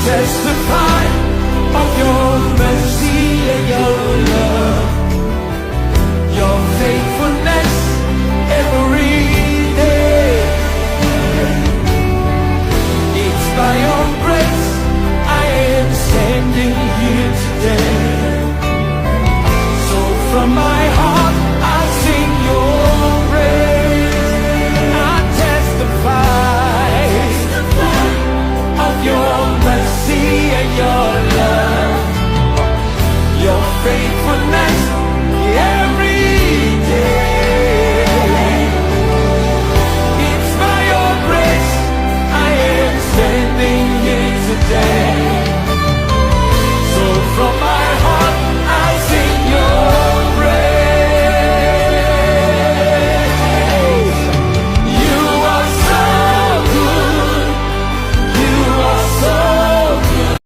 testify of your mercy and your love, your faithfulness every day. It's by your grace I am standing here today. So from my heart I sing your praise. I testify of your mercy and your love, your faithfulness every day. It's by your grace I am standing here today.